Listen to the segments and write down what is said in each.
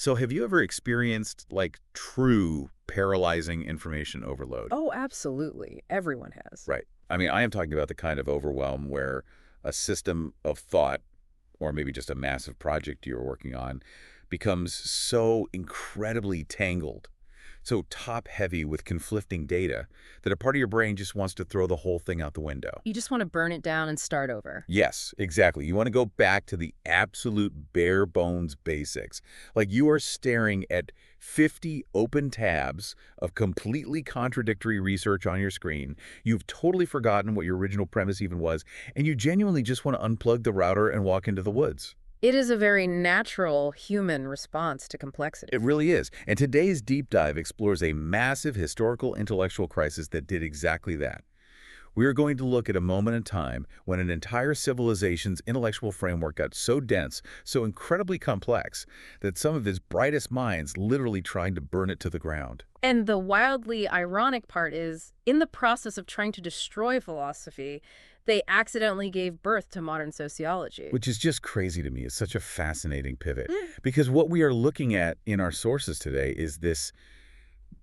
So have you ever experienced, like, true paralyzing information overload? Oh, absolutely. Everyone has. Right. I mean, I am talking about the kind of overwhelm where a system of thought, or maybe just a massive project you're working on, becomes so incredibly tangled, so top-heavy with conflicting data, that a part of your brain just wants to throw the whole thing out the window. You just want to burn it down and start over. Yes, exactly. You want to go back to the absolute bare bones basics. Like you are staring at 50 open tabs of completely contradictory research on your screen. You've totally forgotten what your original premise even was, and you genuinely just want to unplug the router and walk into the woods. It is a very natural human response to complexity. It really is. And today's deep dive explores a massive historical intellectual crisis that did exactly that. We are going to look at a moment in time when an entire civilization's intellectual framework got so dense, so incredibly complex, that some of its brightest minds literally tried to burn it to the ground. And the wildly ironic part is, in the process of trying to destroy philosophy, they accidentally gave birth to modern sociology. Which is just crazy to me. It's such a fascinating pivot. Because what we are looking at in our sources today is this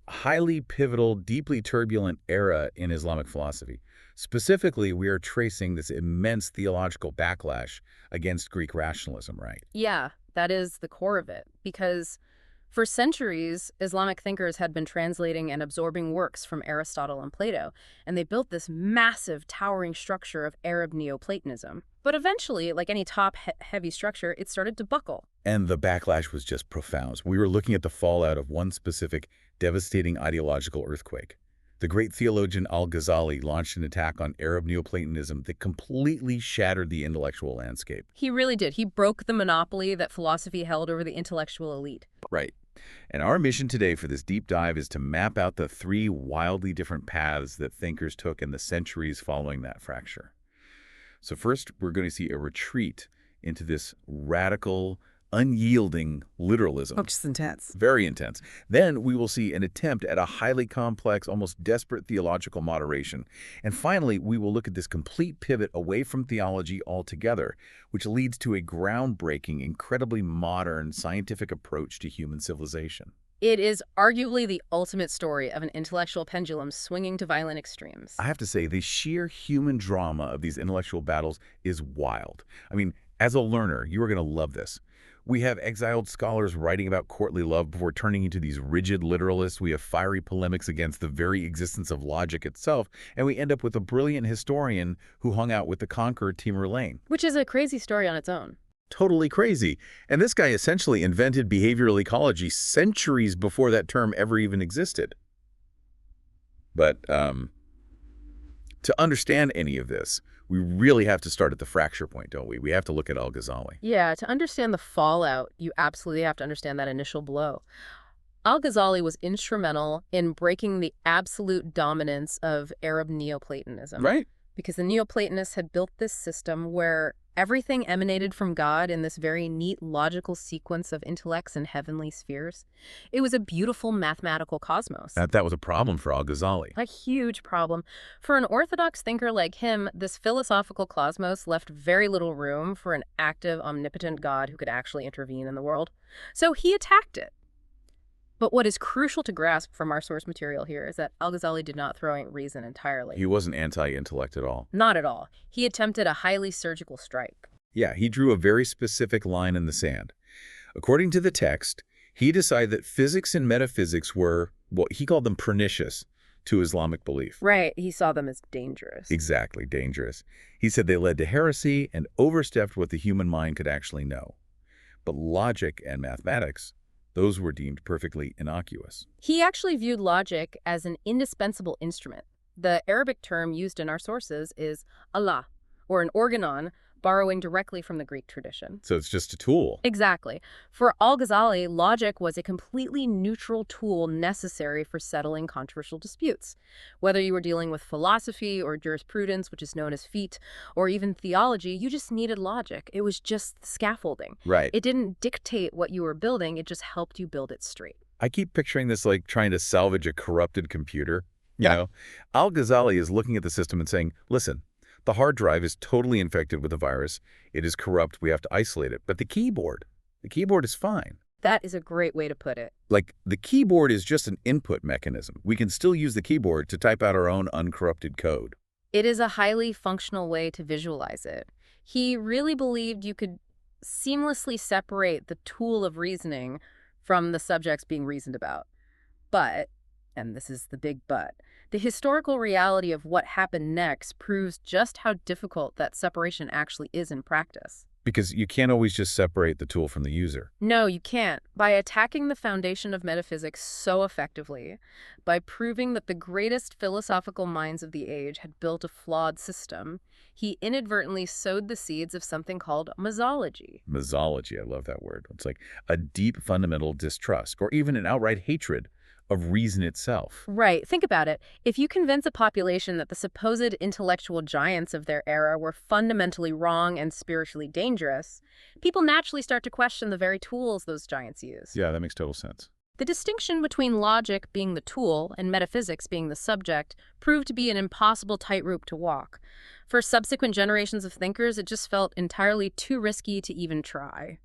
highly pivotal, deeply turbulent era in Islamic philosophy. Specifically, we are tracing this immense theological backlash against Greek rationalism, right? Yeah, that is the core of it. Because for centuries, Islamic thinkers had been translating and absorbing works from Aristotle and Plato, and they built this massive, towering structure of Arab Neoplatonism. But eventually, like any top-heavy structure, it started to buckle. And the backlash was just profound. We were looking at the fallout of one specific devastating ideological earthquake. The great theologian al-Ghazali launched an attack on Arab Neoplatonism that completely shattered the intellectual landscape. He really did. He broke the monopoly that philosophy held over the intellectual elite. Right. And our mission today for this deep dive is to map out the three wildly different paths that thinkers took in the centuries following that fracture. So first, we're going to see a retreat into this radical, unyielding literalism. Oh, just intense. Very intense. Then we will see an attempt at a highly complex, almost desperate theological moderation. And finally, we will look at this complete pivot away from theology altogether, which leads to a groundbreaking, incredibly modern scientific approach to human civilization. It is arguably the ultimate story of an intellectual pendulum swinging to violent extremes. I have to say, the sheer human drama of these intellectual battles is wild. I mean, as a learner, you are going to love this. We have exiled scholars writing about courtly love before turning into these rigid literalists. We have fiery polemics against the very existence of logic itself. And we end up with a brilliant historian who hung out with the conqueror Timur Lane. Which is a crazy story on its own. Totally crazy. And this guy essentially invented behavioral ecology centuries before that term ever even existed. But to understand any of this, we really have to start at the fracture point, don't we? We have to look at al-Ghazali. Yeah, to understand the fallout, you absolutely have to understand that initial blow. Al-Ghazali was instrumental in breaking the absolute dominance of Arab Neoplatonism. Right. Because the Neoplatonists had built this system where everything emanated from God in this very neat logical sequence of intellects and heavenly spheres. It was a beautiful mathematical cosmos. That was a problem for al-Ghazali. A huge problem. For an orthodox thinker like him, this philosophical cosmos left very little room for an active, omnipotent God who could actually intervene in the world. So he attacked it. But what is crucial to grasp from our source material here is that al-Ghazali did not throw out reason entirely. He wasn't anti-intellect at all. Not at all. He attempted a highly surgical strike. Yeah, he drew a very specific line in the sand. According to the text, he decided that physics and metaphysics were, what he called them, pernicious to Islamic belief. Right. He saw them as dangerous. Exactly, dangerous. He said they led to heresy and overstepped what the human mind could actually know. But logic and mathematics, those were deemed perfectly innocuous. He actually viewed logic as an indispensable instrument. The Arabic term used in our sources is Allah, or an organon, borrowing directly from the Greek tradition. So it's just a tool. Exactly. For al-Ghazali, logic was a completely neutral tool necessary for settling controversial disputes. Whether you were dealing with philosophy or jurisprudence, which is known as fiqh, or even theology, you just needed logic. It was just scaffolding. Right. It didn't dictate what you were building, it just helped you build it straight. I keep picturing this like trying to salvage a corrupted computer. You know, al-Ghazali is looking at the system and saying, listen, the hard drive is totally infected with a virus. It is corrupt. We have to isolate it. But the keyboard is fine. That is a great way to put it. Like, the keyboard is just an input mechanism. We can still use the keyboard to type out our own uncorrupted code. It is a highly functional way to visualize it. He really believed you could seamlessly separate the tool of reasoning from the subjects being reasoned about. But, and this is the big but, the historical reality of what happened next proves just how difficult that separation actually is in practice. Because you can't always just separate the tool from the user. No, you can't. By attacking the foundation of metaphysics so effectively, by proving that the greatest philosophical minds of the age had built a flawed system, he inadvertently sowed the seeds of something called misology. Misology, I love that word. It's like a deep fundamental distrust, or even an outright hatred of reason itself. Right. Think about it. If you convince a population that the supposed intellectual giants of their era were fundamentally wrong and spiritually dangerous, people naturally start to question the very tools those giants used. Yeah, that makes total sense. The distinction between logic being the tool and metaphysics being the subject proved to be an impossible tightrope to walk. For subsequent generations of thinkers, it just felt entirely too risky to even try.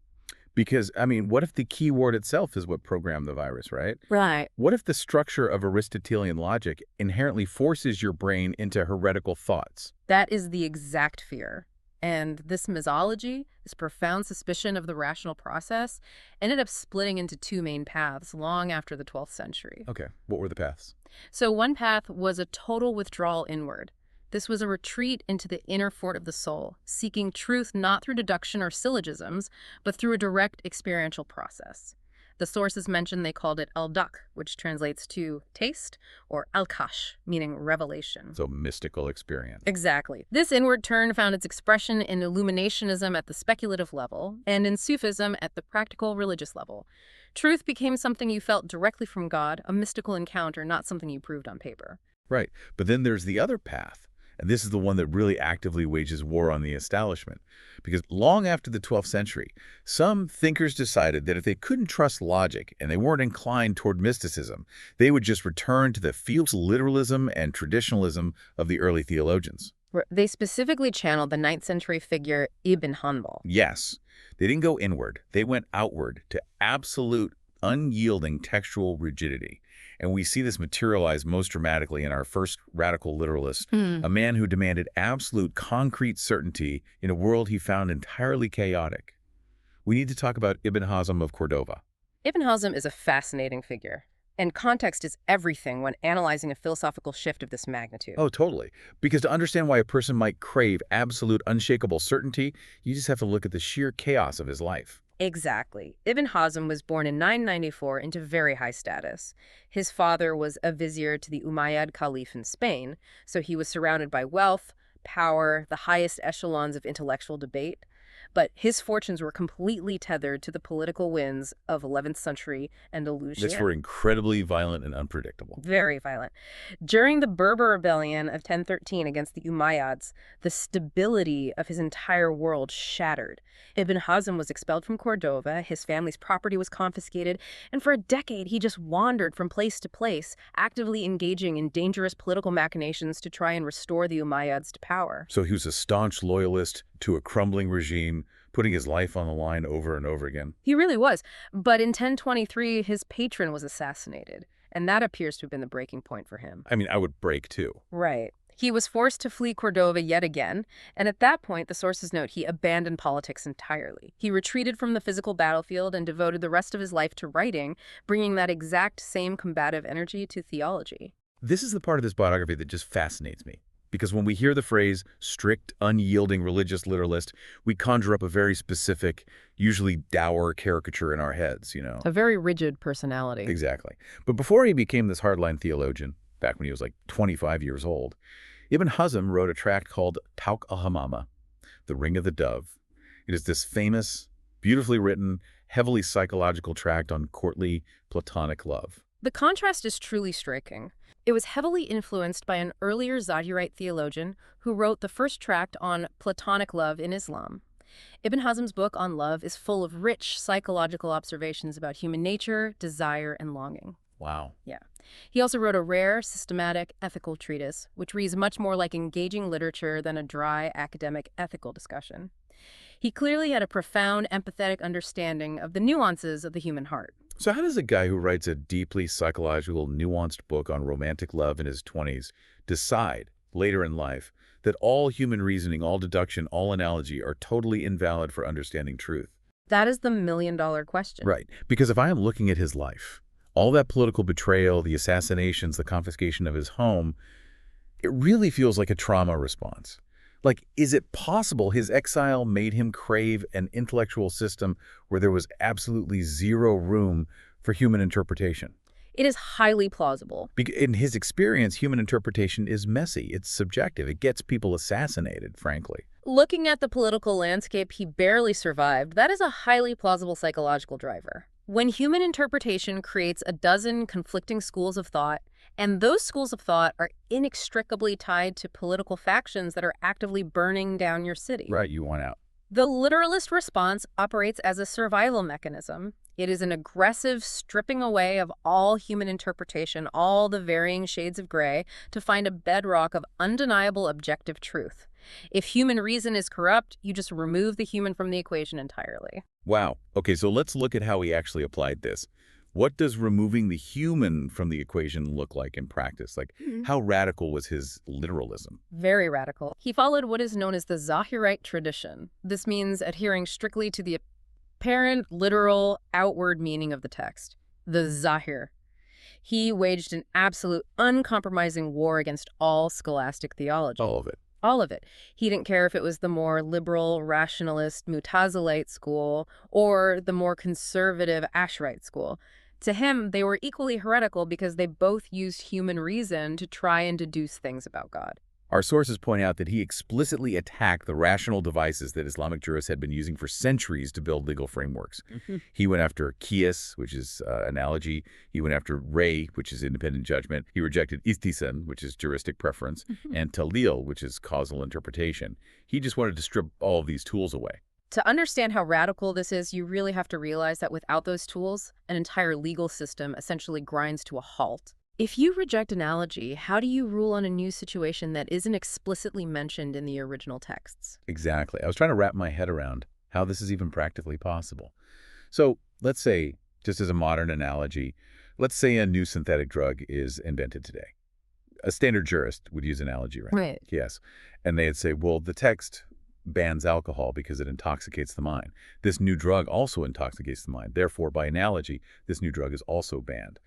Because, I mean, what if the keyword itself is what programmed the virus, right? Right. What if the structure of Aristotelian logic inherently forces your brain into heretical thoughts? That is the exact fear. And this misology, this profound suspicion of the rational process, ended up splitting into two main paths long after the 12th century. Okay, what were the paths? So one path was a total withdrawal inward. This was a retreat into the inner fort of the soul, seeking truth not through deduction or syllogisms, but through a direct experiential process. The sources mentioned they called it al-dak, which translates to taste, or al-kash, meaning revelation. So mystical experience. Exactly. This inward turn found its expression in illuminationism at the speculative level and in Sufism at the practical religious level. Truth became something you felt directly from God, a mystical encounter, not something you proved on paper. Right, but then there's the other path. And this is the one that really actively wages war on the establishment. Because long after the 12th century, some thinkers decided that if they couldn't trust logic and they weren't inclined toward mysticism, they would just return to the field literalism and traditionalism of the early theologians. They specifically channeled the 9th century figure Ibn Hazm. Yes, they didn't go inward. They went outward to absolute, unyielding textual rigidity. And we see this materialize most dramatically in our first radical literalist, a man who demanded absolute concrete certainty in a world he found entirely chaotic. We need to talk about Ibn Hazm of Cordova. Ibn Hazm is a fascinating figure, and context is everything when analyzing a philosophical shift of this magnitude. Oh, totally. Because to understand why a person might crave absolute, unshakable certainty, you just have to look at the sheer chaos of his life. Exactly. Ibn Hazm was born in 994 into very high status. His father was a vizier to the Umayyad Caliph in Spain, so he was surrounded by wealth, power, the highest echelons of intellectual debate. But his fortunes were completely tethered to the political winds of 11th century Andalusia. Which were incredibly violent and unpredictable. Very violent. During the Berber Rebellion of 1013 against the Umayyads, the stability of his entire world shattered. Ibn Hazm was expelled from Cordova, his family's property was confiscated, and for a decade he just wandered from place to place, actively engaging in dangerous political machinations to try and restore the Umayyads to power. So he was a staunch loyalist to a crumbling regime, putting his life on the line over and over again. He really was. But in 1023, his patron was assassinated, and that appears to have been the breaking point for him. I mean, I would break too. Right. He was forced to flee Cordova yet again, and at that point, the sources note he abandoned politics entirely. He retreated from the physical battlefield and devoted the rest of his life to writing, bringing that exact same combative energy to theology. This is the part of this biography that just fascinates me. Because when we hear the phrase strict, unyielding religious literalist, we conjure up a very specific, usually dour caricature in our heads, you know. A very rigid personality. Exactly. But before he became this hardline theologian, back when he was like 25 years old, Ibn Hazm wrote a tract called Tawq al-Hamama, The Ring of the Dove. It is this famous, beautifully written, heavily psychological tract on courtly, platonic love. The contrast is truly striking. It was heavily influenced by an earlier Zadirite theologian who wrote the first tract on Platonic love in Islam. Ibn Hazm's book on love is full of rich psychological observations about human nature, desire, and longing. Wow. Yeah. He also wrote a rare, systematic, ethical treatise, which reads much more like engaging literature than a dry, academic, ethical discussion. He clearly had a profound, empathetic understanding of the nuances of the human heart. So how does a guy who writes a deeply psychological, nuanced book on romantic love in his 20s decide, later in life, that all human reasoning, all deduction, all analogy are totally invalid for understanding truth? That is the million-dollar question. Right. Because if I am looking at his life, all that political betrayal, the assassinations, the confiscation of his home, it really feels like a trauma response. Like, is it possible his exile made him crave an intellectual system where there was absolutely zero room for human interpretation? It is highly plausible. In his experience, human interpretation is messy. It's subjective. It gets people assassinated, frankly. Looking at the political landscape he barely survived, that is a highly plausible psychological driver. When human interpretation creates a dozen conflicting schools of thought, and those schools of thought are inextricably tied to political factions that are actively burning down your city. Right, you want out. The literalist response operates as a survival mechanism. It is an aggressive stripping away of all human interpretation, all the varying shades of gray, to find a bedrock of undeniable objective truth. If human reason is corrupt, you just remove the human from the equation entirely. Wow. Okay, so let's look at how he actually applied this. What does removing the human from the equation look like in practice? Like, how radical was his literalism? Very radical. He followed what is known as the Zahirite tradition. This means adhering strictly to the apparent, literal, outward meaning of the text, the Zahir. He waged an absolute, uncompromising war against all scholastic theology. All of it. All of it. He didn't care if it was the more liberal, rationalist, Mutazilite school or the more conservative Asherite school. To him, they were equally heretical because they both used human reason to try and deduce things about God. Our sources point out that he explicitly attacked the rational devices that Islamic jurists had been using for centuries to build legal frameworks. He went after qiyas, which is analogy. He went after ray, which is independent judgment. He rejected istisan, which is juristic preference, and talil, which is causal interpretation. He just wanted to strip all of these tools away. To understand how radical this is, you really have to realize that without those tools, an entire legal system essentially grinds to a halt. If you reject analogy, how do you rule on a new situation that isn't explicitly mentioned in the original texts? Exactly. I was trying to wrap my head around how this is even practically possible. So let's say, just as a modern analogy, let's say a new synthetic drug is invented today. A standard jurist would use analogy, right? Right. Yes. And they'd say, well, the text bans alcohol because it intoxicates the mind. This new drug also intoxicates the mind. Therefore, by analogy, this new drug is also banned.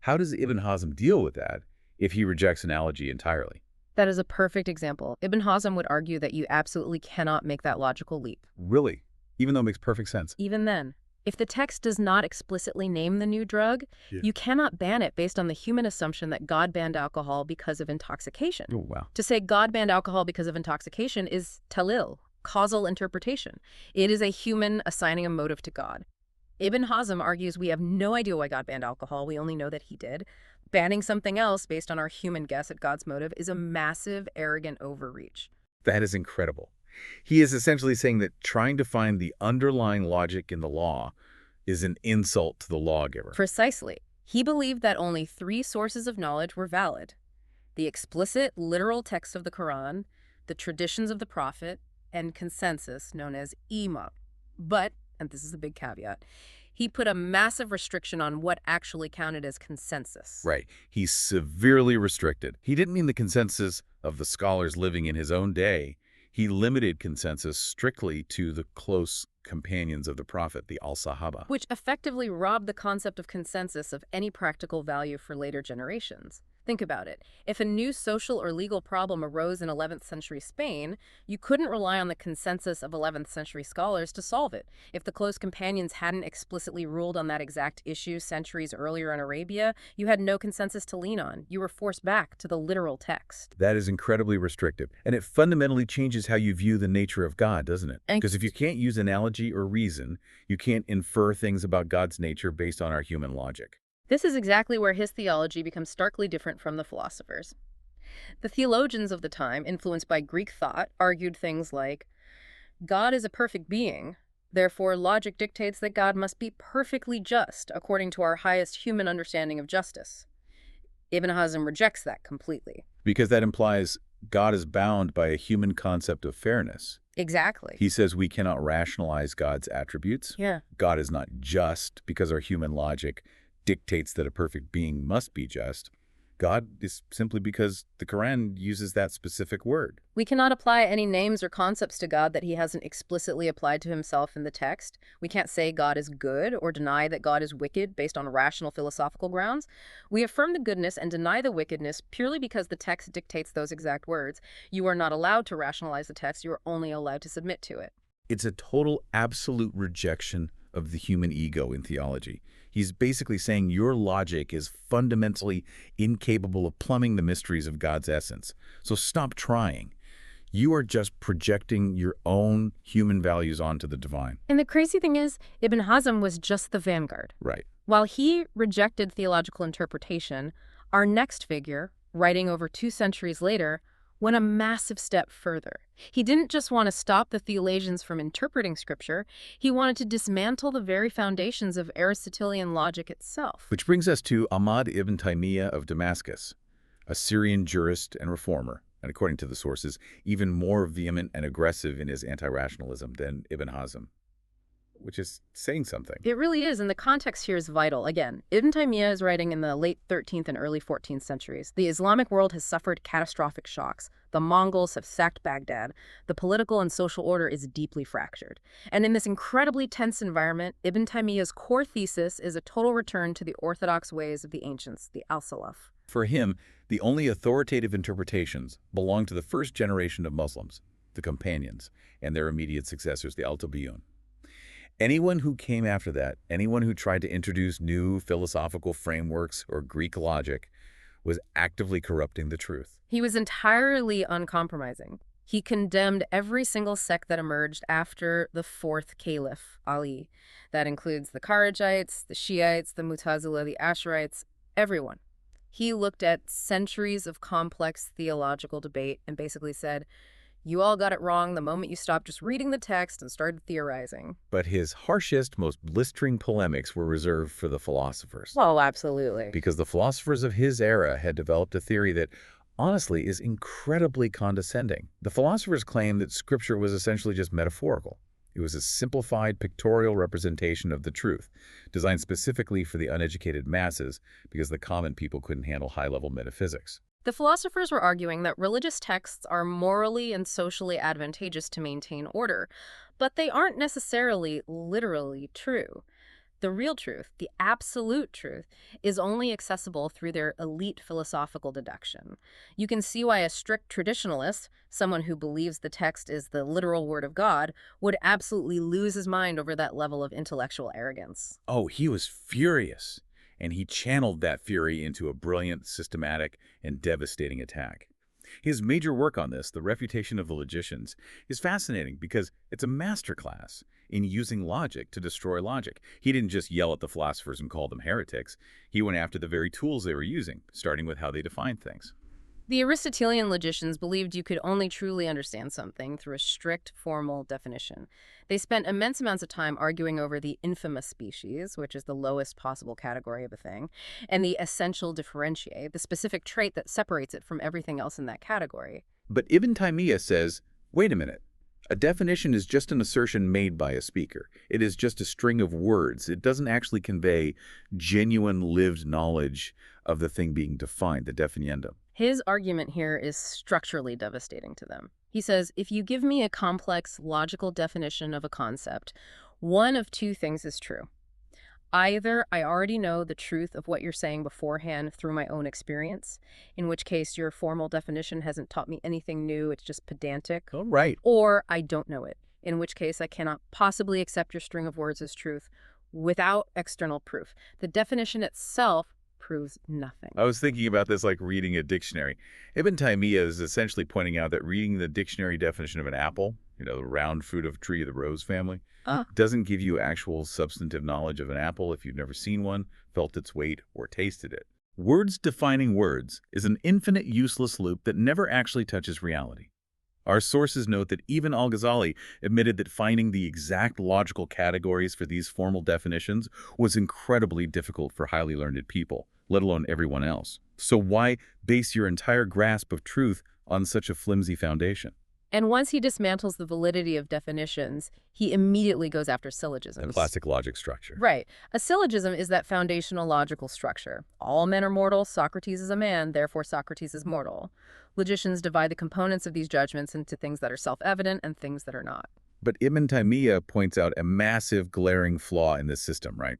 How does Ibn Hazm deal with that if he rejects analogy entirely? That is a perfect example. Ibn Hazm would argue that you absolutely cannot make that logical leap. Really? Even though it makes perfect sense. Even then, if the text does not explicitly name the new drug, you cannot ban it based on the human assumption that God banned alcohol because of intoxication. Oh, wow. To say God banned alcohol because of intoxication is talil, causal interpretation. It is a human assigning a motive to God. Ibn Hazm argues we have no idea why God banned alcohol. We only know that he did. Banning something else based on our human guess at God's motive is a massive, arrogant overreach. That is incredible. He is essentially saying that trying to find the underlying logic in the law is an insult to the lawgiver. Precisely. He believed that only 3 sources of knowledge were valid: the explicit, literal text of the Qur'an, the traditions of the Prophet, and consensus known as ijma. But, and this is a big caveat, he put a massive restriction on what actually counted as consensus. Right. He's severely restricted. He didn't mean the consensus of the scholars living in his own day. He limited consensus strictly to the close companions of the Prophet, the al-Sahaba. Which effectively robbed the concept of consensus of any practical value for later generations. Think about it. If a new social or legal problem arose in 11th century Spain, you couldn't rely on the consensus of 11th century scholars to solve it. If the close companions hadn't explicitly ruled on that exact issue centuries earlier in Arabia, you had no consensus to lean on. You were forced back to the literal text. That is incredibly restrictive, and it fundamentally changes how you view the nature of God, doesn't it? Because if you can't use analogy or reason, you can't infer things about God's nature based on our human logic. This is exactly where his theology becomes starkly different from the philosophers. The theologians of the time, influenced by Greek thought, argued things like, God is a perfect being, therefore logic dictates that God must be perfectly just according to our highest human understanding of justice. Ibn Hazm rejects that completely. Because that implies God is bound by a human concept of fairness. Exactly. He says we cannot rationalize God's attributes. Yeah. God is not just because our human logic dictates that a perfect being must be just. God is simply because the Quran uses that specific word. We cannot apply any names or concepts to God that he hasn't explicitly applied to himself in the text. We can't say God is good or deny that God is wicked based on rational philosophical grounds. We affirm the goodness and deny the wickedness purely because the text dictates those exact words. You are not allowed to rationalize the text. You are only allowed to submit to it. It's a total, absolute rejection of the human ego in theology. He's basically saying your logic is fundamentally incapable of plumbing the mysteries of God's essence. So stop trying. You are just projecting your own human values onto the divine. And the crazy thing is, Ibn Hazm was just the vanguard. Right. While he rejected theological interpretation, our next figure, writing over 2 centuries later, went a massive step further. He didn't just want to stop the theologians from interpreting Scripture, he wanted to dismantle the very foundations of Aristotelian logic itself. Which brings us to Ahmad ibn Taymiyah of Damascus, a Syrian jurist and reformer, and according to the sources, even more vehement and aggressive in his anti-rationalism than Ibn Hazm, which is saying something. It really is, and the context here is vital. Again, Ibn Taymiyah is writing in the late 13th and early 14th centuries. The Islamic world has suffered catastrophic shocks. The Mongols have sacked Baghdad. The political and social order is deeply fractured. And in this incredibly tense environment, Ibn Taymiyah's core thesis is a total return to the orthodox ways of the ancients, the al-Salaf. For him, the only authoritative interpretations belong to the first generation of Muslims, the companions, and their immediate successors, the al-Tabi'un. Anyone who came after that, anyone who tried to introduce new philosophical frameworks or Greek logic, was actively corrupting the truth. He was entirely uncompromising. He condemned every single sect that emerged after the 4th Caliph, Ali. That includes the Kharijites, the Shiites, the Mu'tazila, the Ash'arites, everyone. He looked at centuries of complex theological debate and basically said, you all got it wrong the moment you stopped just reading the text and started theorizing. But his harshest, most blistering polemics were reserved for the philosophers. Well, absolutely. Because the philosophers of his era had developed a theory that, honestly, is incredibly condescending. The philosophers claimed that Scripture was essentially just metaphorical. It was a simplified pictorial representation of the truth, designed specifically for the uneducated masses because the common people couldn't handle high-level metaphysics. The philosophers were arguing that religious texts are morally and socially advantageous to maintain order, but they aren't necessarily literally true. The real truth, the absolute truth, is only accessible through their elite philosophical deduction. You can see why a strict traditionalist, someone who believes the text is the literal word of God, would absolutely lose his mind over that level of intellectual arrogance. Oh, he was furious, and he channeled that fury into a brilliant, systematic, and devastating attack. His major work on this, The Refutation of the Logicians, is fascinating because it's a masterclass in using logic to destroy logic. He didn't just yell at the philosophers and call them heretics. He went after the very tools they were using, starting with how they defined things. The Aristotelian logicians believed you could only truly understand something through a strict, formal definition. They spent immense amounts of time arguing over the infamous species, which is the lowest possible category of a thing, and the essential differentiate, the specific trait that separates it from everything else in that category. But Ibn Taymiyah says, wait a minute. A definition is just an assertion made by a speaker. It is just a string of words. It doesn't actually convey genuine lived knowledge of the thing being defined, the definiendum. His argument here is structurally devastating to them. He says, if you give me a complex, logical definition of a concept, one of two things is true. Either I already know the truth of what you're saying beforehand through my own experience, in which case your formal definition hasn't taught me anything new, it's just pedantic. Oh, right. Or I don't know it, in which case I cannot possibly accept your string of words as truth without external proof. The definition itself proves nothing. I was thinking about this like reading a dictionary. Ibn Taymiyah is essentially pointing out that reading the dictionary definition of an apple, the round fruit of tree of the rose family, doesn't give you actual substantive knowledge of an apple if you've never seen one, felt its weight, or tasted it. Words defining words is an infinite useless loop that never actually touches reality. Our sources note that even al-Ghazali admitted that finding the exact logical categories for these formal definitions was incredibly difficult for highly learned people, let alone everyone else. So why base your entire grasp of truth on such a flimsy foundation? And once he dismantles the validity of definitions, he immediately goes after The syllogisms. classic logic structure. Right. A syllogism is that foundational logical structure. All men are mortal, Socrates is a man, therefore Socrates is mortal. Logicians divide the components of these judgments into things that are self-evident and things that are not. But Ibn Taymiyah points out a massive glaring flaw in this system, right?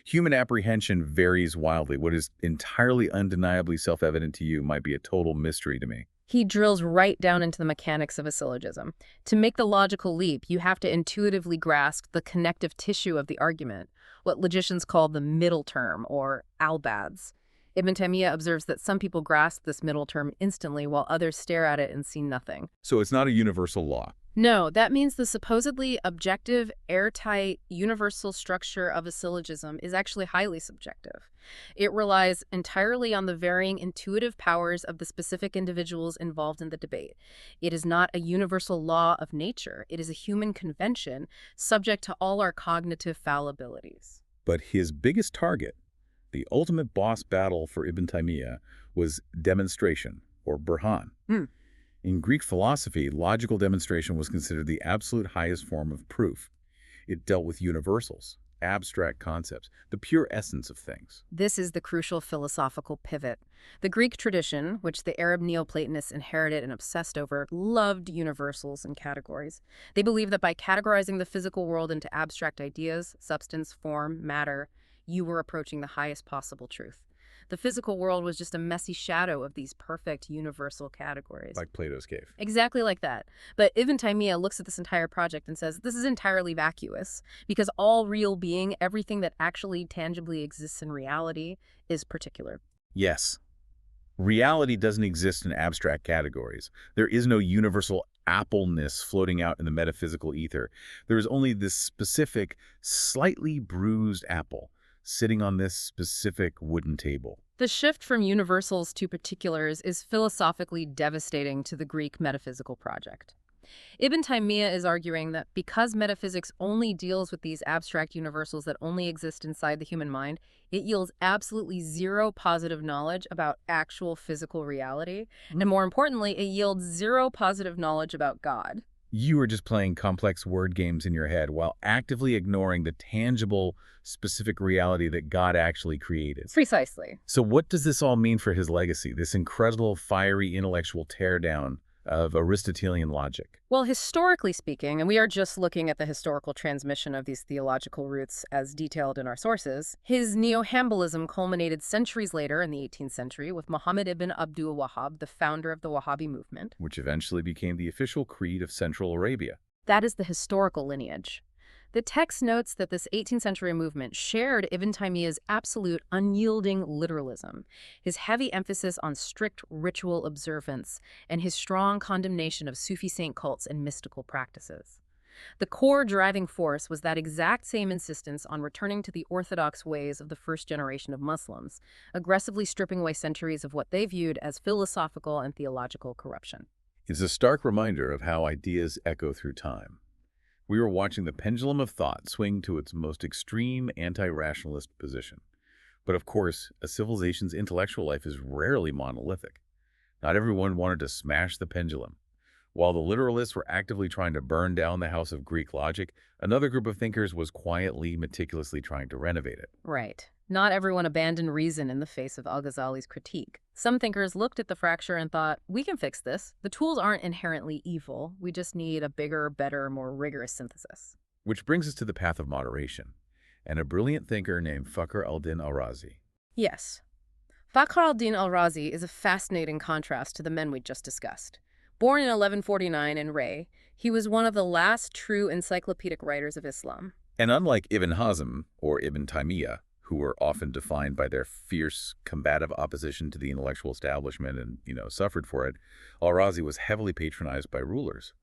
Human apprehension varies wildly. What is entirely undeniably self-evident to you might be a total mystery to me. He drills right down into the mechanics of a syllogism. To make the logical leap, you have to intuitively grasp the connective tissue of the argument, what logicians call the middle term, or al-bads. Ibn Taymiyah observes that some people grasp this middle term instantly while others stare at it and see nothing. So it's not a universal law. No, that means the supposedly objective, airtight, universal structure of a syllogism is actually highly subjective. It relies entirely on the varying intuitive powers of the specific individuals involved in the debate. It is not a universal law of nature. It is a human convention subject to all our cognitive fallibilities. But his biggest target, the ultimate boss battle for Ibn Taymiyah, was demonstration, or burhan. In Greek philosophy, logical demonstration was considered the absolute highest form of proof. It dealt with universals, abstract concepts, the pure essence of things. This is the crucial philosophical pivot. The Greek tradition, which the Arab Neoplatonists inherited and obsessed over, loved universals and categories. They believed that by categorizing the physical world into abstract ideas, substance, form, matter, you were approaching the highest possible truth. The physical world was just a messy shadow of these perfect universal categories. Like Plato's cave. Exactly like that. But Ibn Taymiyah looks at this entire project and says, this is entirely vacuous, because all real being, everything that actually tangibly exists in reality, is particular. Yes. Reality doesn't exist in abstract categories. There is no universal appleness floating out in the metaphysical ether. There is only this specific, slightly bruised apple sitting on this specific wooden table. The shift from universals to particulars is philosophically devastating to the Greek metaphysical project. Ibn Taymiyah is arguing that because metaphysics only deals with these abstract universals that only exist inside the human mind, it yields absolutely zero positive knowledge about actual physical reality, and more importantly, it yields zero positive knowledge about God. You are just playing complex word games in your head while actively ignoring the tangible, specific reality that God actually created. Precisely. So what does this all mean for his legacy, this incredible, fiery, intellectual teardown of Aristotelian logic? Well, historically speaking, and we are just looking at the historical transmission of these theological roots as detailed in our sources, his neo-Hanbalism culminated centuries later in the 18th century with Muhammad ibn Abdul Wahhab, the founder of the Wahhabi movement, Which eventually became the official creed of Central Arabia. That is the historical lineage. The text notes that this 18th century movement shared Ibn Taymiyah's absolute unyielding literalism, his heavy emphasis on strict ritual observance, and his strong condemnation of Sufi saint cults and mystical practices. The core driving force was that exact same insistence on returning to the orthodox ways of the first generation of Muslims, aggressively stripping away centuries of what they viewed as philosophical and theological corruption. It's a stark reminder of how ideas echo through time. We were watching the pendulum of thought swing to its most extreme anti-rationalist position. But of course, a civilization's intellectual life is rarely monolithic. Not everyone wanted to smash the pendulum. While the literalists were actively trying to burn down the house of Greek logic, another group of thinkers was quietly, meticulously trying to renovate it. Right. Not everyone abandoned reason in the face of al-Ghazali's critique. Some thinkers looked at the fracture and thought, we can fix this. The tools aren't inherently evil. We just need a bigger, better, more rigorous synthesis. Which brings us to the path of moderation, and a brilliant thinker named Fakhr al-Din al-Razi. Yes. Fakhr al-Din al-Razi is a fascinating contrast to the men we just discussed. Born in 1149 in Ray, he was one of the last true encyclopedic writers of Islam. And unlike Ibn Hazm or Ibn Taymiyah, who were often defined by their fierce, combative opposition to the intellectual establishment and, suffered for it, al-Razi was heavily patronized by rulers.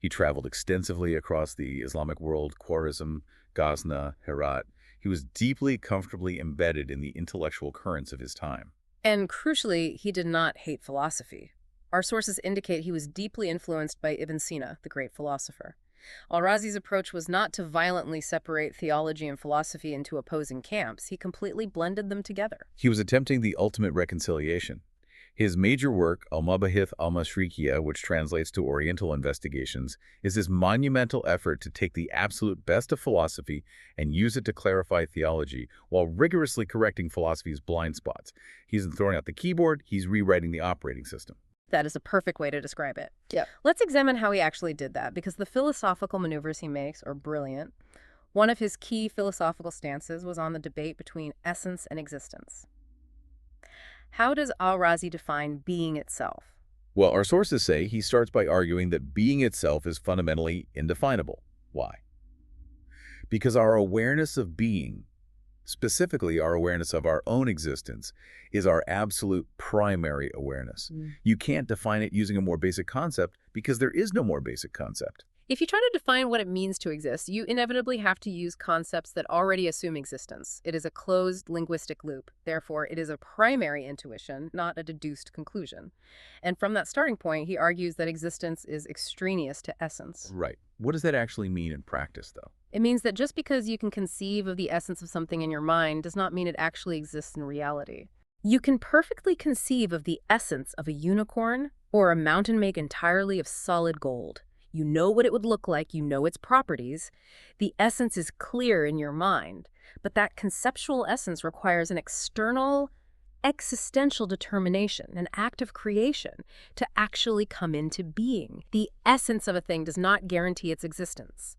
He traveled extensively across the Islamic world, Khwarizm, Ghazna, Herat. He was deeply, comfortably embedded in the intellectual currents of his time. And crucially, he did not hate philosophy. Our sources indicate he was deeply influenced by Ibn Sina, the great philosopher. Al-Razi's approach was not to violently separate theology and philosophy into opposing camps. He completely blended them together. He was attempting the ultimate reconciliation. His major work, Al-Mabahith al-Mashriqiyya, which translates to Oriental Investigations, is this monumental effort to take the absolute best of philosophy and use it to clarify theology, while rigorously correcting philosophy's blind spots. He isn't throwing out the keyboard, he's rewriting the operating system. That is a perfect way to describe it. Yeah. Let's examine how he actually did that, because the philosophical maneuvers he makes are brilliant. One of his key philosophical stances was on the debate between essence and existence. How does al-Razi define being itself? Well, our sources say he starts by arguing that being itself is fundamentally indefinable. Why? Because our awareness of being, specifically our awareness of our own existence, is our absolute primary awareness. You can't define it using a more basic concept because there is no more basic concept. If you try to define what it means to exist, you inevitably have to use concepts that already assume existence. It is a closed linguistic loop. Therefore, it is a primary intuition, not a deduced conclusion. And from that starting point, he argues that existence is extraneous to essence. Right. What does that actually mean in practice, though? It means that just because you can conceive of the essence of something in your mind does not mean it actually exists in reality. You can perfectly conceive of the essence of a unicorn or a mountain made entirely of solid gold. You know what it would look like, you know its properties. The essence is clear in your mind, but that conceptual essence requires an external, existential determination, an act of creation, to actually come into being. The essence of a thing does not guarantee its existence.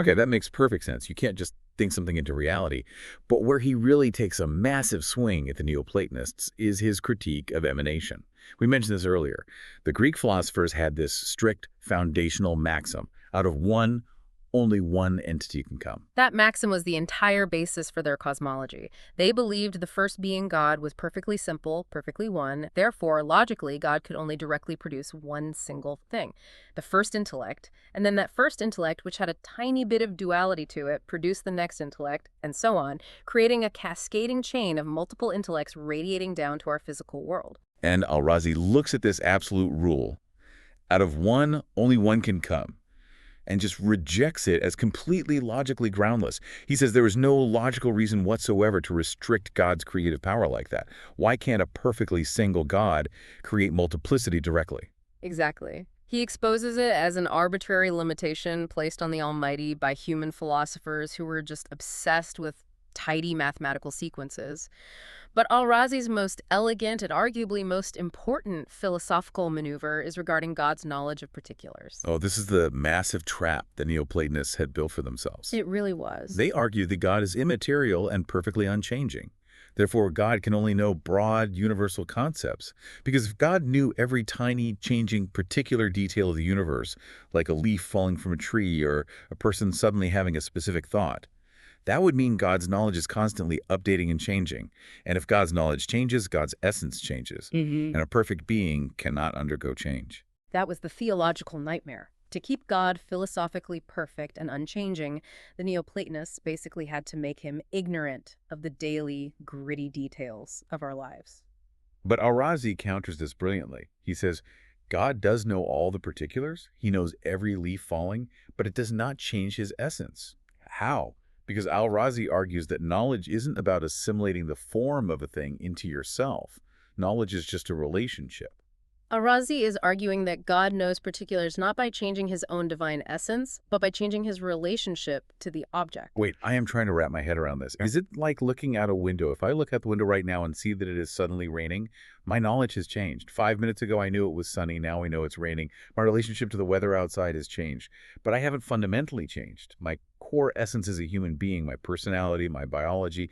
Okay, that makes perfect sense. You can't just think something into reality. But where he really takes a massive swing at the Neoplatonists is his critique of emanation. We mentioned this earlier. The Greek philosophers had this strict foundational maxim: out of one, only one entity can come. That maxim was the entire basis for their cosmology. They believed the first being, God, was perfectly simple, perfectly one. Therefore, logically, God could only directly produce one single thing, the first intellect, and then that first intellect, which had a tiny bit of duality to it, produced the next intellect, and so on, creating a cascading chain of multiple intellects radiating down to our physical world. And al-Razi looks at this absolute rule, out of one, only one can come, and just rejects it as completely logically groundless. He says there is no logical reason whatsoever to restrict God's creative power like that. Why can't a perfectly single God create multiplicity directly? Exactly. He exposes it as an arbitrary limitation placed on the Almighty by human philosophers who were just obsessed with tidy mathematical sequences. But al-Razi's most elegant and arguably most important philosophical maneuver is regarding God's knowledge of particulars. Oh, this is the massive trap the Neoplatonists had built for themselves. It really was. They argue that God is immaterial and perfectly unchanging. Therefore, God can only know broad, universal concepts. Because if God knew every tiny, changing, particular detail of the universe, like a leaf falling from a tree or a person suddenly having a specific thought, that would mean God's knowledge is constantly updating and changing. And if God's knowledge changes, God's essence changes. And a perfect being cannot undergo change. That was the theological nightmare. To keep God philosophically perfect and unchanging, the Neoplatonists basically had to make him ignorant of the daily, gritty details of our lives. But al-Razi counters this brilliantly. He says, God does know all the particulars. He knows every leaf falling, but it does not change his essence. How? Because al-Razi argues that knowledge isn't about assimilating the form of a thing into yourself. Knowledge is just a relationship. Al-Razi is arguing that God knows particulars not by changing his own divine essence, but by changing his relationship to the object. Wait, I am trying to wrap my head around this. Is it like looking out a window? If I look out the window right now and see that it is suddenly raining, my knowledge has changed. 5 minutes ago, I knew it was sunny. Now I know it's raining. My relationship to the weather outside has changed. But I haven't fundamentally changed. My core essence as a human being, my personality, my biology,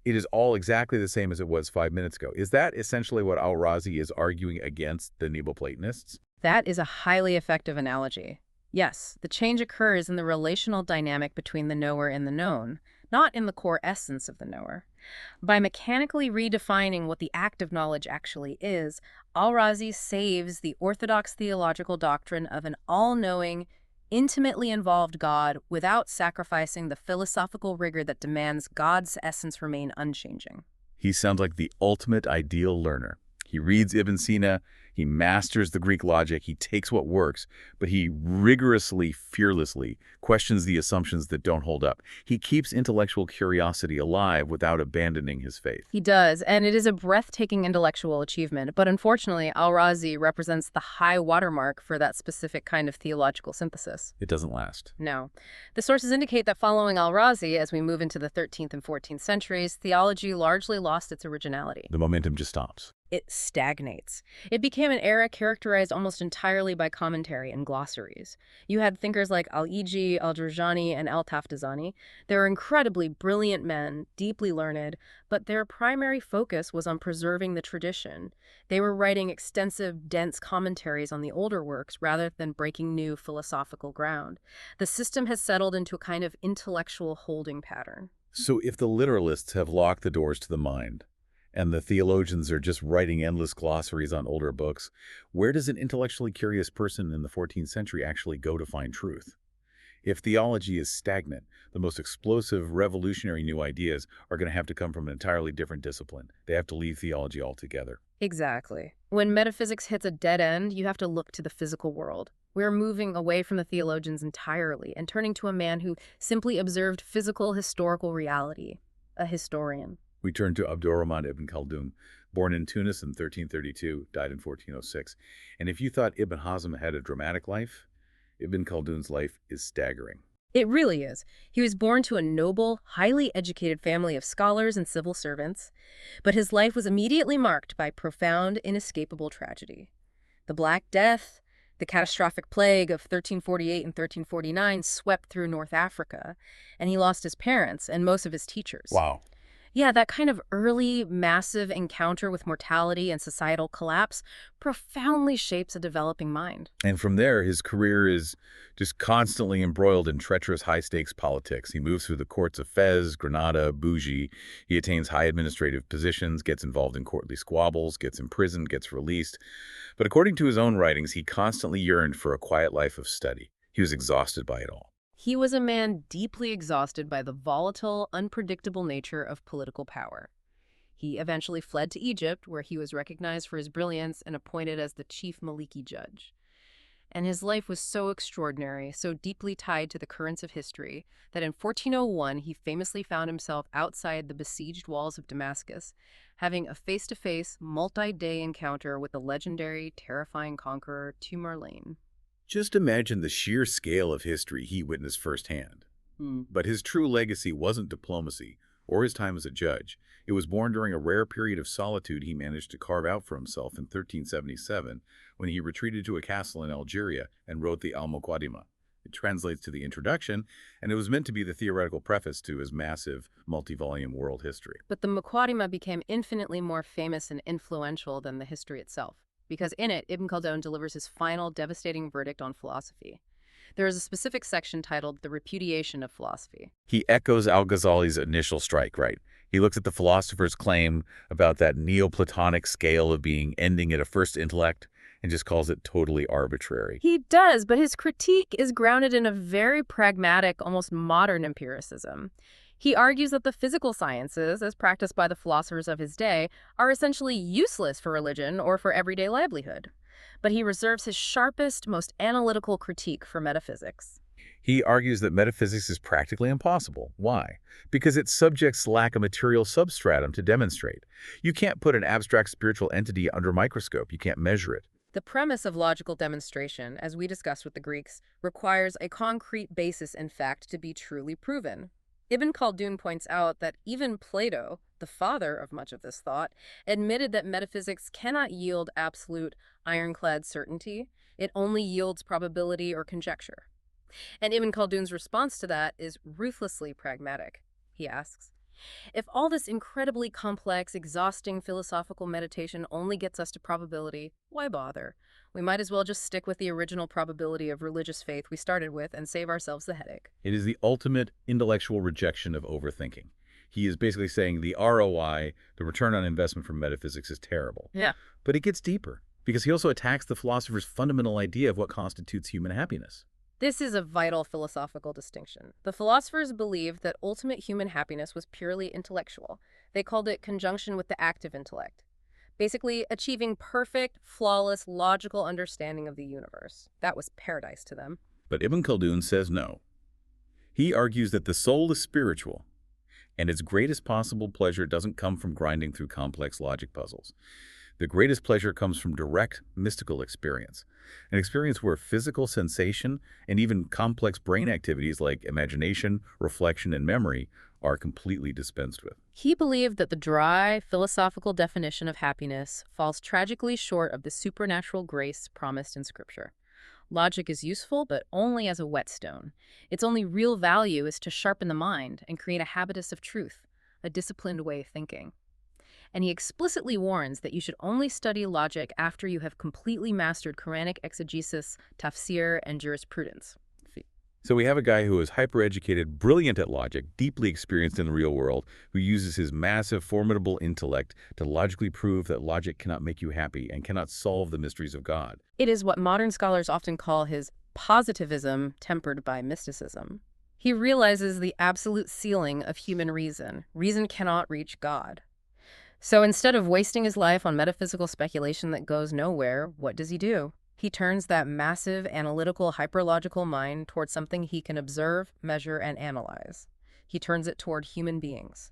it is all exactly the same as it was 5 minutes ago. Is that essentially what al-Razi is arguing against the Neoplatonists? That is a highly effective analogy. Yes, the change occurs in the relational dynamic between the knower and the known, not in the core essence of the knower. By mechanically redefining what the act of knowledge actually is, al-Razi saves the orthodox theological doctrine of an all-knowing, intimately involved God without sacrificing the philosophical rigor that demands God's essence remain unchanging. He sounds like the ultimate ideal learner. He reads Ibn Sina, he masters the Greek logic, he takes what works, but he rigorously, fearlessly questions the assumptions that don't hold up. He keeps intellectual curiosity alive without abandoning his faith. He does, and it is a breathtaking intellectual achievement, but unfortunately, al-Razi represents the high watermark for that specific kind of theological synthesis. It doesn't last. No. The sources indicate that following al-Razi, as we move into the 13th and 14th centuries, theology largely lost its originality. The momentum just stops. It stagnates. It became an era characterized almost entirely by commentary and glossaries. You had thinkers like al-Iji, al-Jurjani, and al-Taftazani. They were incredibly brilliant men, deeply learned, but their primary focus was on preserving the tradition. They were writing extensive, dense commentaries on the older works rather than breaking new philosophical ground. The system has settled into a kind of intellectual holding pattern. So if the literalists have locked the doors to the mind, and the theologians are just writing endless glossaries on older books, where does an intellectually curious person in the 14th century actually go to find truth? If theology is stagnant, the most explosive, revolutionary new ideas are going to have to come from an entirely different discipline. They have to leave theology altogether. Exactly. When metaphysics hits a dead end, you have to look to the physical world. We're moving away from the theologians entirely and turning to a man who simply observed physical historical reality, a historian. We turn to Abdurrahman ibn Khaldun, born in Tunis in 1332, died in 1406. And if you thought Ibn Hazm had a dramatic life, Ibn Khaldun's life is staggering. It really is. He was born to a noble, highly educated family of scholars and civil servants, but his life was immediately marked by profound, inescapable tragedy. The Black Death, the catastrophic plague of 1348 and 1349 swept through North Africa, and he lost his parents and most of his teachers. Wow. Yeah, that kind of early, massive encounter with mortality and societal collapse profoundly shapes a developing mind. And from there, his career is just constantly embroiled in treacherous high-stakes politics. He moves through the courts of Fez, Granada, Bougie. He attains high administrative positions, gets involved in courtly squabbles, gets imprisoned, gets released. But according to his own writings, he constantly yearned for a quiet life of study. He was exhausted by it all. He was a man deeply exhausted by the volatile, unpredictable nature of political power. He eventually fled to Egypt, where he was recognized for his brilliance and appointed as the chief Maliki judge. And his life was so extraordinary, so deeply tied to the currents of history, that in 1401 he famously found himself outside the besieged walls of Damascus, having a face-to-face, multi-day encounter with the legendary, terrifying conqueror Tamerlane. Just imagine the sheer scale of history he witnessed firsthand. But his true legacy wasn't diplomacy or his time as a judge. It was born during a rare period of solitude he managed to carve out for himself in 1377 when he retreated to a castle in Algeria and wrote the Al-Muqaddimah. It translates to the introduction, and it was meant to be the theoretical preface to his massive, multi-volume world history. But the Muqaddimah became infinitely more famous and influential than the history itself, because in it, Ibn Khaldun delivers his final devastating verdict on philosophy. There is a specific section titled The Repudiation of Philosophy. He echoes al-Ghazali's initial strike, right? He looks at the philosopher's claim about that Neoplatonic scale of being ending at a first intellect and just calls it totally arbitrary. He does, but his critique is grounded in a very pragmatic, almost modern empiricism. He argues that the physical sciences, as practiced by the philosophers of his day, are essentially useless for religion or for everyday livelihood. But he reserves his sharpest, most analytical critique for metaphysics. He argues that metaphysics is practically impossible. Why? Because its subjects lack a material substratum to demonstrate. You can't put an abstract spiritual entity under a microscope. You can't measure it. The premise of logical demonstration, as we discussed with the Greeks, requires a concrete basis in fact to be truly proven. Ibn Khaldun points out that even Plato, the father of much of this thought, admitted that metaphysics cannot yield absolute, ironclad certainty. It only yields probability or conjecture. And Ibn Khaldun's response to that is ruthlessly pragmatic. He asks, if all this incredibly complex, exhausting philosophical meditation only gets us to probability, why bother? We might as well just stick with the original probability of religious faith we started with and save ourselves the headache. It is the ultimate intellectual rejection of overthinking. He is basically saying the ROI, the return on investment from metaphysics, is terrible. Yeah. But it gets deeper, because he also attacks the philosopher's fundamental idea of what constitutes human happiness. This is a vital philosophical distinction. The philosophers believed that ultimate human happiness was purely intellectual. They called it conjunction with the active intellect. basically achieving perfect, flawless, logical understanding of the universe. That was paradise to them. But Ibn Khaldun says no. He argues that the soul is spiritual, and its greatest possible pleasure doesn't come from grinding through complex logic puzzles. The greatest pleasure comes from direct, mystical experience, an experience where physical sensation and even complex brain activities like imagination, reflection, and memory are completely dispensed with. He believed that the dry, philosophical definition of happiness falls tragically short of the supernatural grace promised in Scripture. Logic is useful, but only as a whetstone. Its only real value is to sharpen the mind and create a habitus of truth, a disciplined way of thinking. And he explicitly warns that you should only study logic after you have completely mastered Quranic exegesis, tafsir, and jurisprudence. So we have a guy who is hyper-educated, brilliant at logic, deeply experienced in the real world, who uses his massive, formidable intellect to logically prove that logic cannot make you happy and cannot solve the mysteries of God. It is what modern scholars often call his positivism tempered by mysticism. He realizes the absolute ceiling of human reason. Reason cannot reach God. So instead of wasting his life on metaphysical speculation that goes nowhere, what does he do? He turns that massive, analytical, hyperlogical mind toward something he can observe, measure, and analyze. He turns it toward human beings.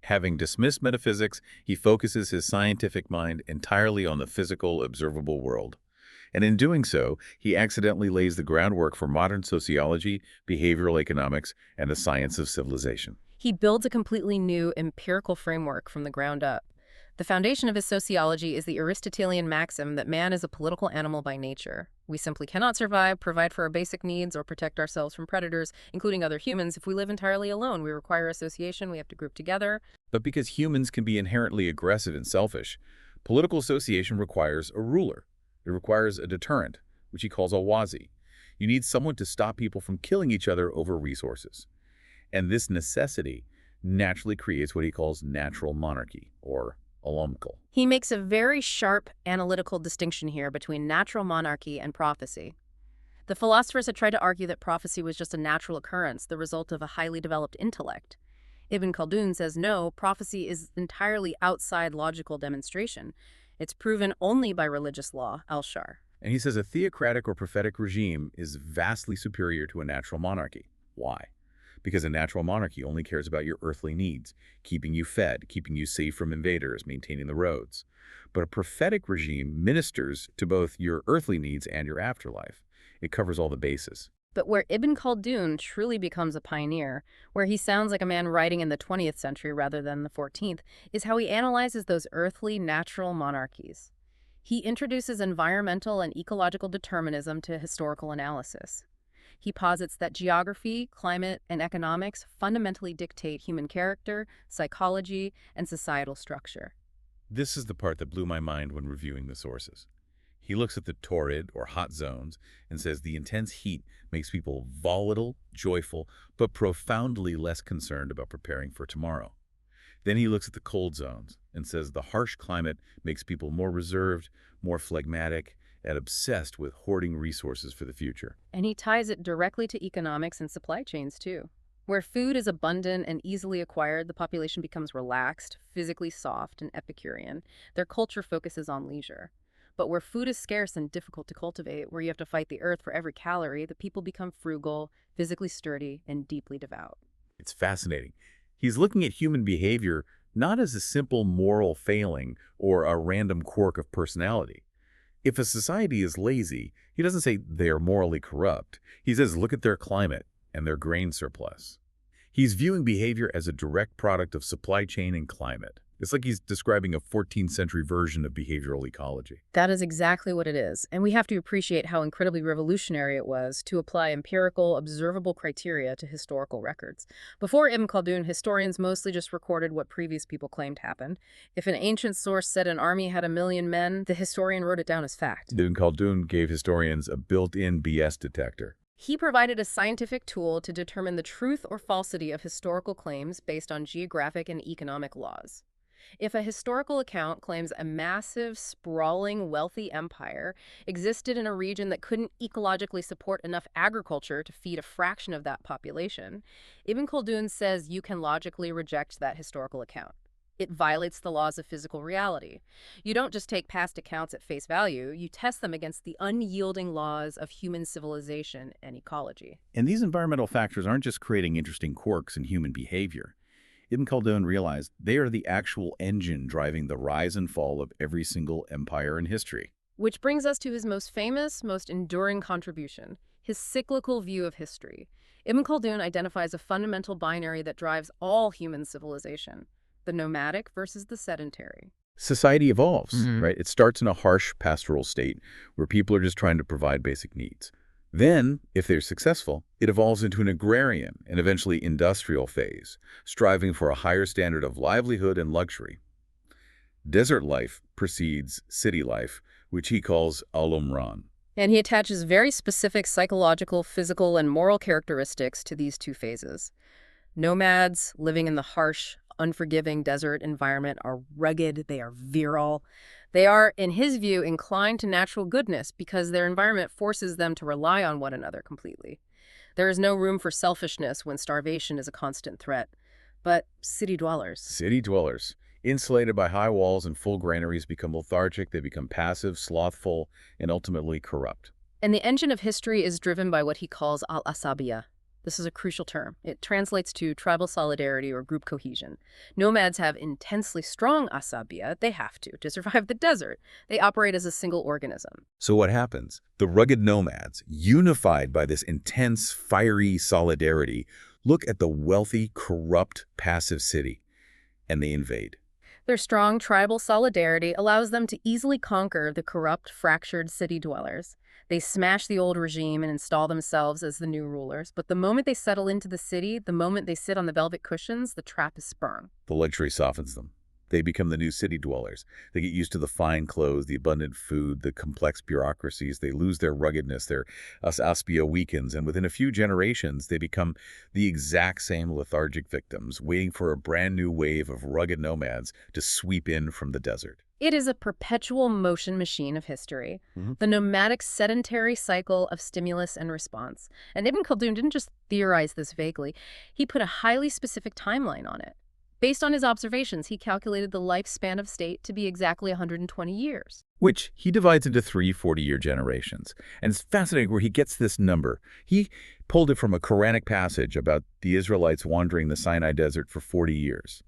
Having dismissed metaphysics, he focuses his scientific mind entirely on the physical, observable world. And in doing so, he accidentally lays the groundwork for modern sociology, behavioral economics, and the science of civilization. He builds a completely new empirical framework from the ground up. The foundation of his sociology is the Aristotelian maxim that man is a political animal by nature. We simply cannot survive, provide for our basic needs, or protect ourselves from predators, including other humans, if we live entirely alone. We require association, we have to group together. But because humans can be inherently aggressive and selfish, political association requires a ruler. It requires a deterrent, which he calls a wazi. You need someone to stop people from killing each other over resources. And this necessity naturally creates what he calls natural monarchy, or al-Salih. He makes a very sharp analytical distinction here between natural monarchy and prophecy. The philosophers had tried to argue that prophecy was just a natural occurrence, the result of a highly developed intellect. Ibn Khaldun says no, prophecy is entirely outside logical demonstration. It's proven only by religious law, al-Shar. And he says a theocratic or prophetic regime is vastly superior to a natural monarchy. Why? Because a natural monarchy only cares about your earthly needs, keeping you fed, keeping you safe from invaders, maintaining the roads. But a prophetic regime ministers to both your earthly needs and your afterlife. It covers all the bases. But where Ibn Khaldun truly becomes a pioneer, where he sounds like a man writing in the 20th century rather than the 14th, is how he analyzes those earthly natural monarchies. He introduces environmental and ecological determinism to historical analysis. He posits that geography, climate, and economics fundamentally dictate human character, psychology, and societal structure. This is the part that blew my mind when reviewing the sources. He looks at the torrid, or hot zones, and says the intense heat makes people volatile, joyful, but profoundly less concerned about preparing for tomorrow. Then he looks at the cold zones and says the harsh climate makes people more reserved, more phlegmatic, and obsessed with hoarding resources for the future. And he ties it directly to economics and supply chains, too. Where food is abundant and easily acquired, the population becomes relaxed, physically soft, and Epicurean. Their culture focuses on leisure. But where food is scarce and difficult to cultivate, where you have to fight the earth for every calorie, the people become frugal, physically sturdy, and deeply devout. It's fascinating. He's looking at human behavior not as a simple moral failing or a random quirk of personality. If a society is lazy, he doesn't say they are morally corrupt. He says look at their climate and their grain surplus. He's viewing behavior as a direct product of supply chain and climate. It's like he's describing a 14th century version of behavioral ecology. That is exactly what it is, and we have to appreciate how incredibly revolutionary it was to apply empirical, observable criteria to historical records. Before Ibn Khaldun, historians mostly just recorded what previous people claimed happened. If an ancient source said an army had 1 million men, the historian wrote it down as fact. Ibn Khaldun gave historians a built-in BS detector. He provided a scientific tool to determine the truth or falsity of historical claims based on geographic and economic laws. If a historical account claims a massive, sprawling, wealthy empire existed in a region that couldn't ecologically support enough agriculture to feed a fraction of that population, Ibn Khaldun says you can logically reject that historical account. It violates the laws of physical reality. You don't just take past accounts at face value, you test them against the unyielding laws of human civilization and ecology. And these environmental factors aren't just creating interesting quirks in human behavior. Ibn Khaldun realized they are the actual engine driving the rise and fall of every single empire in history. Which brings us to his most famous, most enduring contribution, his cyclical view of history. Ibn Khaldun identifies a fundamental binary that drives all human civilization, the nomadic versus the sedentary. Society evolves, Mhm. right? It starts in a harsh pastoral state where people are just trying to provide basic needs. Then, if they're successful, it evolves into an agrarian and eventually industrial phase, striving for a higher standard of livelihood and luxury. Desert life precedes city life, which he calls al-Umran. And he attaches very specific psychological, physical, and moral characteristics to these two phases. Nomads living in the harsh, unforgiving desert environment are rugged, they are virile. They are, in his view, inclined to natural goodness because their environment forces them to rely on one another completely. There is no room for selfishness when starvation is a constant threat. But city City dwellers, insulated by high walls and full granaries, become lethargic, they become passive, slothful, and ultimately corrupt. And the engine of history is driven by what he calls al-Asabiyah. This is a crucial term. It translates to tribal solidarity or group cohesion. Nomads have intensely strong asabiyah. They have to survive the desert. They operate as a single organism. So what happens? The rugged nomads, unified by this intense, fiery solidarity, look at the wealthy, corrupt, passive city, and they invade. Their strong tribal solidarity allows them to easily conquer the corrupt, fractured city dwellers. They smash the old regime and install themselves as the new rulers. But the moment they settle into the city, the moment they sit on the velvet cushions, the trap is sprung. The luxury softens them. They become the new city dwellers. They get used to the fine clothes, the abundant food, the complex bureaucracies. They lose their ruggedness, their aspia weakens, and within a few generations, they become the exact same lethargic victims, waiting for a brand new wave of rugged nomads to sweep in from the desert. It is a perpetual motion machine of history, Mhm. the nomadic sedentary cycle of stimulus and response. And Ibn Khaldun didn't just theorize this vaguely, he put a highly specific timeline on it. Based on his observations, he calculated the lifespan of state to be exactly 120 years. Which he divides into three 40-year generations. And it's fascinating where he gets this number. He pulled it from a Quranic passage about the Israelites wandering the Sinai Desert for 40 years.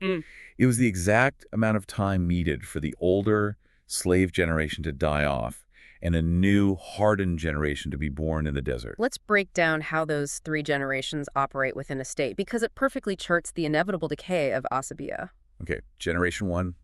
It was the exact amount of time needed for the older slave generation to die off and a new, hardened generation to be born in the desert. Let's break down how those three generations operate within a state, because it perfectly charts the inevitable decay of Asabiyah. Okay, generation one,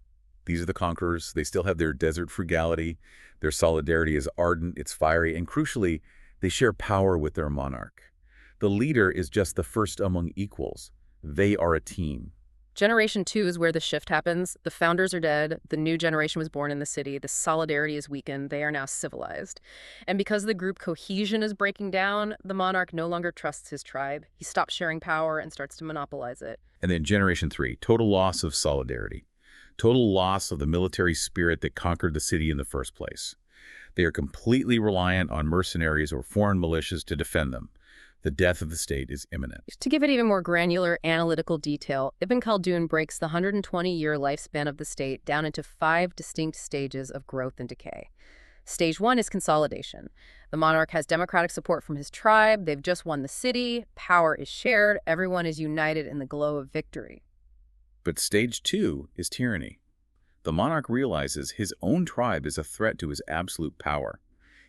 these are the conquerors. They still have their desert frugality. Their solidarity is ardent, it's fiery, and crucially, they share power with their monarch. The leader is just the first among equals. They are a team. Generation 2 is where the shift happens. The founders are dead. The new generation was born in the city. The solidarity is weakened. They are now civilized. And because the group cohesion is breaking down, the monarch no longer trusts his tribe. He stops sharing power and starts to monopolize it. And then generation three, total loss of solidarity. Total loss of the military spirit that conquered the city in the first place. They are completely reliant on mercenaries or foreign militias to defend them. The death of the state is imminent. To give it even more granular analytical detail, Ibn Khaldun breaks the 120-year lifespan of the state down into 5 distinct stages of growth and decay. Stage 1 is consolidation. The monarch has democratic support from his tribe. They've just won the city. Power is shared. Everyone is united in the glow of victory. But stage 2 is tyranny. The monarch realizes his own tribe is a threat to his absolute power.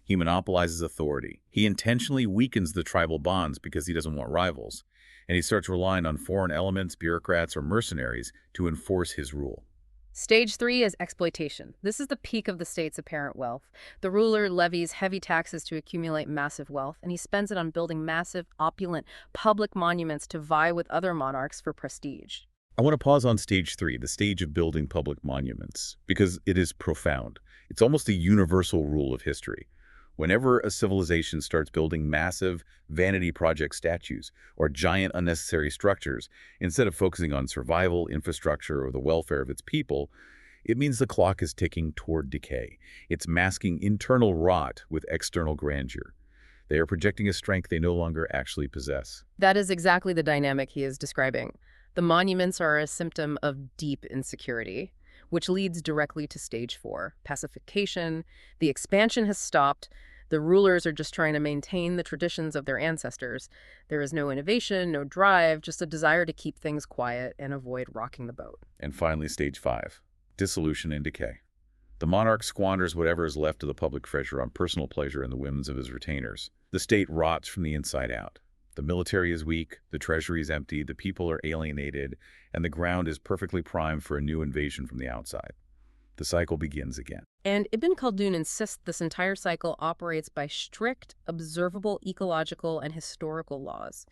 He monopolizes authority. He intentionally weakens the tribal bonds because he doesn't want rivals. And he starts relying on foreign elements, bureaucrats, or mercenaries to enforce his rule. Stage 3 is exploitation. This is the peak of the state's apparent wealth. The ruler levies heavy taxes to accumulate massive wealth, and he spends it on building massive, opulent, public monuments to vie with other monarchs for prestige. I want to pause on stage 3, the stage of building public monuments, because it is profound. It's almost a universal rule of history. Whenever a civilization starts building massive vanity project statues or giant unnecessary structures, instead of focusing on survival, infrastructure, or the welfare of its people, it means the clock is ticking toward decay. It's masking internal rot with external grandeur. They are projecting a strength they no longer actually possess. That is exactly the dynamic he is describing. The monuments are a symptom of deep insecurity, which leads directly to stage 4, pacification. The expansion has stopped. The rulers are just trying to maintain the traditions of their ancestors. There is no innovation, no drive, just a desire to keep things quiet and avoid rocking the boat. And finally, stage 5, dissolution and decay. The monarch squanders whatever is left of the public treasure on personal pleasure and the whims of his retainers. The state rots from the inside out. The military is weak, the treasury is empty, the people are alienated, and the ground is perfectly primed for a new invasion from the outside. The cycle begins again. And Ibn Khaldun insists this entire cycle operates by strict, observable ecological and historical laws.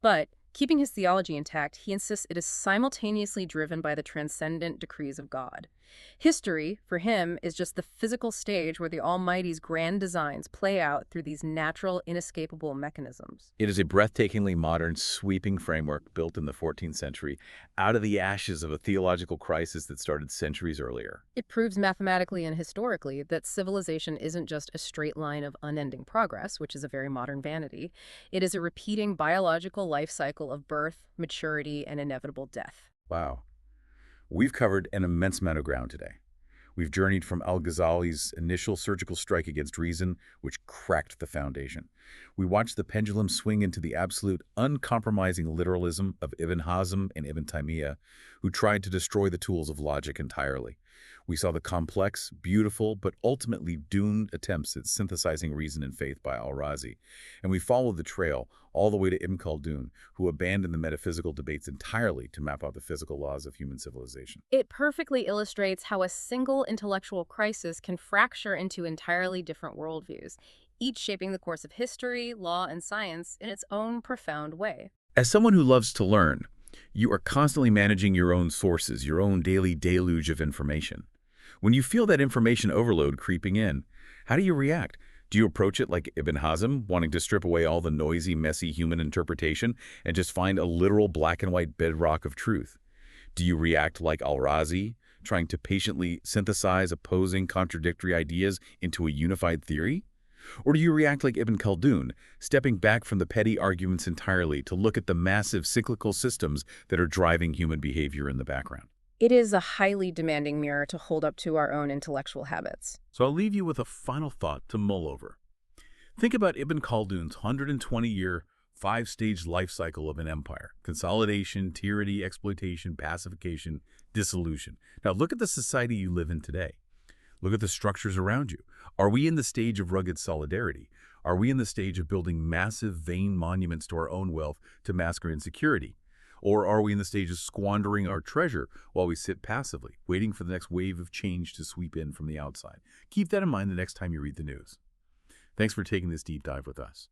But, keeping his theology intact, he insists it is simultaneously driven by the transcendent decrees of God. History, for him, is just the physical stage where the Almighty's grand designs play out through these natural, inescapable mechanisms. It is a breathtakingly modern, sweeping framework built in the 14th century out of the ashes of a theological crisis that started centuries earlier. It proves mathematically and historically that civilization isn't just a straight line of unending progress, which is a very modern vanity. It is a repeating biological life cycle of birth, maturity, and inevitable death. Wow. We've covered an immense amount of ground today. We've journeyed from al-Ghazali's initial surgical strike against reason, which cracked the foundation. We watched the pendulum swing into the absolute, uncompromising literalism of Ibn Hazm and Ibn Taymiyah, who tried to destroy the tools of logic entirely. We saw the complex, beautiful, but ultimately doomed attempts at synthesizing reason and faith by al-Razi. And we followed the trail all the way to Ibn Khaldun, who abandoned the metaphysical debates entirely to map out the physical laws of human civilization. It perfectly illustrates how a single intellectual crisis can fracture into entirely different worldviews, each shaping the course of history, law, and science in its own profound way. As someone who loves to learn, you are constantly managing your own sources, your own daily deluge of information. When you feel that information overload creeping in, how do you react? Do you approach it like Ibn Hazm, wanting to strip away all the noisy, messy human interpretation and just find a literal black and white bedrock of truth? Do you react like al-Razi, trying to patiently synthesize opposing, contradictory ideas into a unified theory? Or do you react like Ibn Khaldun, stepping back from the petty arguments entirely to look at the massive cyclical systems that are driving human behavior in the background? It is a highly demanding mirror to hold up to our own intellectual habits. So I'll leave you with a final thought to mull over. Think about Ibn Khaldun's 120-year, 5-stage life cycle of an empire: consolidation, tyranny, exploitation, pacification, dissolution. Now look at the society you live in today. Look at the structures around you. Are we in the stage of rugged solidarity? Are we in the stage of building massive, vain monuments to our own wealth to mask our insecurity? Or are we in the stage of squandering our treasure while we sit passively, waiting for the next wave of change to sweep in from the outside? Keep that in mind the next time you read the news. Thanks for taking this deep dive with us.